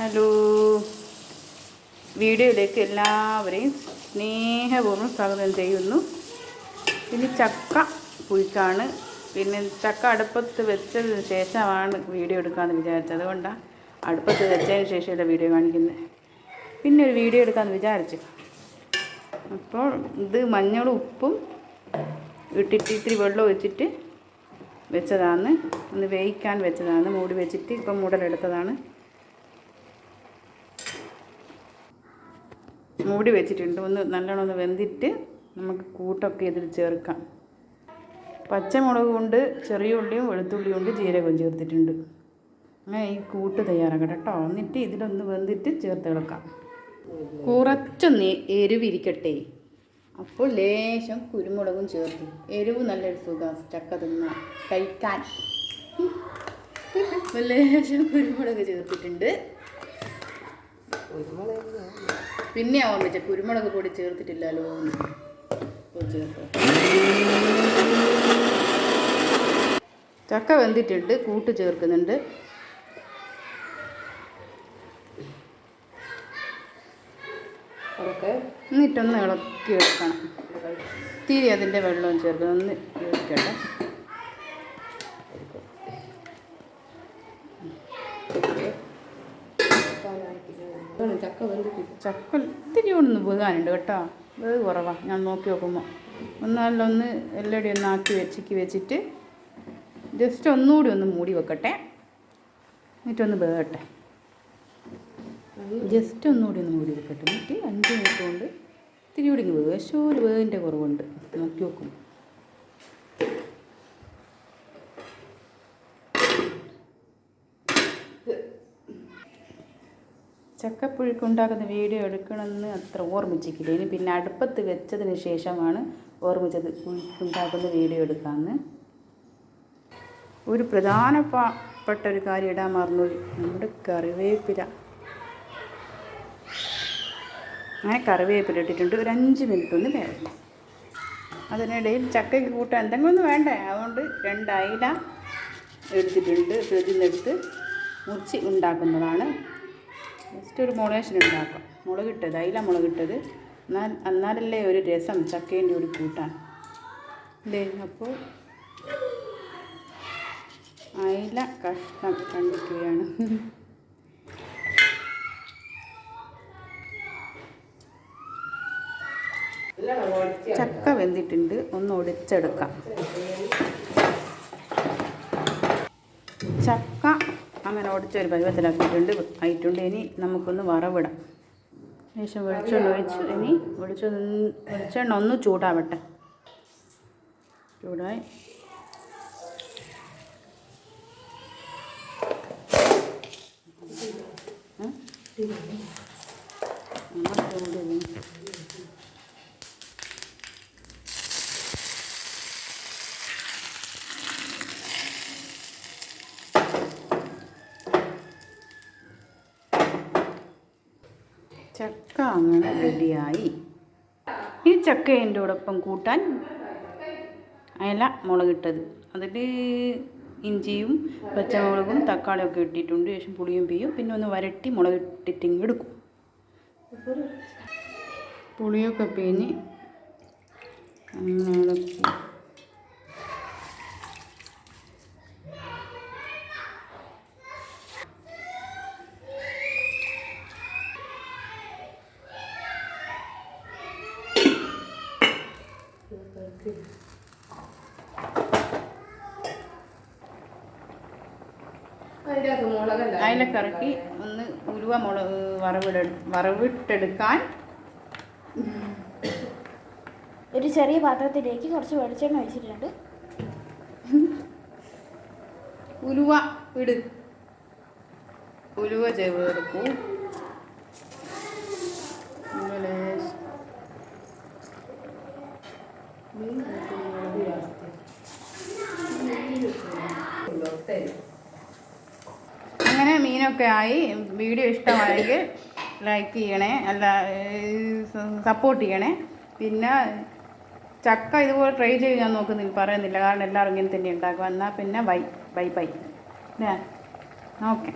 Hello, വീഡിയോയിലേക്ക് എല്ലാവരെയും സ്നേഹപൂർവ്വം സ്വാഗതം ചെയ്യുന്നു. ഇനി ചക്ക പുഴുക്കാണ്. പിന്നെ ചക്ക അടുപ്പത്ത് വെച്ചതിന് ശേഷമാണ് വീഡിയോ എടുക്കാമെന്ന് വിചാരിച്ചത്. അതുകൊണ്ടാണ് അടുപ്പത്ത് വെച്ചതിന് ശേഷമല്ല വീഡിയോ കാണിക്കുന്നത്. പിന്നെ ഒരു വീഡിയോ എടുക്കാമെന്ന് വിചാരിച്ചു. അപ്പോൾ ഇത് മഞ്ഞളും ഉപ്പും ഇട്ടിട്ട് ഇത്തിരി വെള്ളം ഒഴിച്ചിട്ട് വെച്ചതാണ്. ഒന്ന് വേവിക്കാൻ വെച്ചതാണ്. മൂടി വെച്ചിട്ട് ഇപ്പം മൂടലെടുത്തതാണ്. മൂടി വെച്ചിട്ടുണ്ട്. നല്ലോണം ഒന്ന് വെന്തിട്ട് നമുക്ക് കൂട്ടൊക്കെ ഇതിൽ ചേർക്കാം. പച്ചമുളക് കൊണ്ട് ചെറിയ ഉള്ളിയും വെളുത്തുള്ളിയും കൊണ്ട് ജീരകവും ചേർത്തിട്ടുണ്ട്. അങ്ങനെ ഈ കൂട്ട് തയ്യാറാക്കട്ടെ കേട്ടോ. എന്നിട്ട് ഇതിലൊന്ന് വെന്തിട്ട് ചേർത്ത് കിടക്കാം. കുറച്ചൊന്ന് എരിവിരിക്കട്ടെ. അപ്പോൾ ലേശം കുരുമുളകും ചേർത്ത്. എരിവ് നല്ലൊരു സുഖം ചക്ക തിന്നാൻ കഴിക്കാൻ. ലേശം കുരുമുളക് ചേർത്തിട്ടുണ്ട്. പിന്നെ ഓർമ്മിച്ച കുരുമുളക് പൊടി ചേർത്തിട്ടില്ലല്ലോ. ചക്ക വെന്തിട്ടുണ്ട്. കൂട്ട് ചേർക്കുന്നുണ്ട്. എന്നിട്ടൊന്ന് ഇളക്കി എടുക്കണം. തിരി അതിൻ്റെ വെള്ളവും ചേർക്കണം. ഒന്ന് ഇളക്കട്ടെ. ചക്ക ഇത്തിരി ഒന്ന് വേകാനുണ്ട് കേട്ടോ. വേവ് കുറവാണ്. ഞാൻ നോക്കി നോക്കുമ്പോൾ ഒന്ന് എല്ലടി ഒന്ന് ആക്കി വെച്ചിട്ട് ജസ്റ്റ് ഒന്നുകൂടി ഒന്ന് മൂടി വെക്കട്ടെ. എന്നിട്ടൊന്ന് വേകട്ടെ. ജസ്റ്റ് ഒന്നുകൂടി ഒന്ന് മൂടി വെക്കട്ടെ. എന്നിട്ട് 5 മിനിറ്റ് കൊണ്ട് ഇത്തിരി കൂടി വേവ്. പക്ഷേ ഒരു വേവിൻ്റെ കുറവുണ്ട്. നോക്കി നോക്കും. ചക്കപ്പുഴുക്കുണ്ടാക്കുന്ന വീഡിയോ എടുക്കണമെന്ന് അത്ര ഓർമ്മിച്ചിട്ടില്ല. ഇനി പിന്നെ അടുപ്പത്ത് വെച്ചതിന് ശേഷമാണ് ഓർമ്മിച്ചത് പുഴുക്കുണ്ടാക്കുന്ന വീഡിയോ എടുക്കാമെന്ന്. ഒരു പ്രധാനപ്പെട്ട ഒരു കാര്യം ഇടാൻ മറന്നു. നമ്മുടെ കറിവേപ്പില. അങ്ങനെ കറിവേപ്പില ഇട്ടിട്ടുണ്ട്. ഒരു 5 മിനിറ്റ് ഒന്ന് വേണം. അതിനിടയിൽ ചക്കയ്ക്ക് കൂട്ടാൻ എന്തെങ്കിലും ഒന്ന് വേണ്ടേ. അതുകൊണ്ട് 2 അയില എടുത്തിട്ടുണ്ട്. ഫ്രിഡ്ജിൽ നിന്നെടുത്ത് മുറിച്ച് ഉണ്ടാക്കുന്നതാണ്. ജസ്റ്റ് ഒരു മുളക് ഉണ്ടാക്കാം. മുളകിട്ടത്, അയില മുളകിട്ടത്. എന്നാലല്ലേ ഒരു രസം ചക്കേൻ്റെ ഒരു കൂട്ടാൻ അല്ലേ. അപ്പോൾ അയില കഷ്ണം കണ്ടിക്കുകയാണ്. ചക്ക വെന്തിട്ടുണ്ട്. ഒന്ന് ഒടിച്ചെടുക്കാം. ചക്ക അങ്ങനെ ഒടിച്ചൊരു പരുവത്തിലാക്കിയിട്ടുണ്ട്. ആയിട്ടുണ്ട്. ഇനി നമുക്കൊന്ന് വറവിടാം. ശേഷം വെളിച്ചെണ്ണ ഒഴിച്ച് ഇനി വെളിച്ചെണ്ണ ഒന്ന് ചൂടാവട്ടെ. ചൂടായി ചക്ക അങ്ങനെ റെഡിയായി. ഈ ചക്ക എൻ്റെ കൂടൊപ്പം കൂട്ടാൻ അയല മുളകിട്ടത്. അതിൽ ഇഞ്ചിയും പച്ചമുളകും തക്കാളിയും ഒക്കെ ഇട്ടിട്ടുണ്ട്. ശേഷം പുളിയും പിയും പിന്നെ ഒന്ന് വരട്ടി മുളകിട്ടിട്ട് എടുക്കും. പുളിയൊക്കെ പിഞ്ഞ് അങ്ങനെ ഇളക്കി അയിലക്കറക്കി ഒന്ന് ഉലുവ മുളക് വറവിട്ടെടുക്കാൻ ഒരു ചെറിയ പാത്രത്തിലേക്ക് കുറച്ച് വെളിച്ചെണ്ണ ഒഴിച്ചിട്ടുണ്ട്. ഉലുവ ഇട്. ഉലുവ ചേർക്കും. അങ്ങനെ മീനൊക്കെ ആയി. വീഡിയോ ഇഷ്ടമായെങ്കിൽ ലൈക്ക് ചെയ്യണേ, സപ്പോർട്ട് ചെയ്യണേ. പിന്നെ ചക്ക ഇതുപോലെ ട്രൈ ചെയ്ത് ഞാൻ പറയുന്നില്ല. കാരണം എല്ലാവരും ഇങ്ങനെ തന്നെ ഉണ്ടാക്കും. എന്നാൽ പിന്നെ ബൈ അല്ലേ. ഓക്കെ.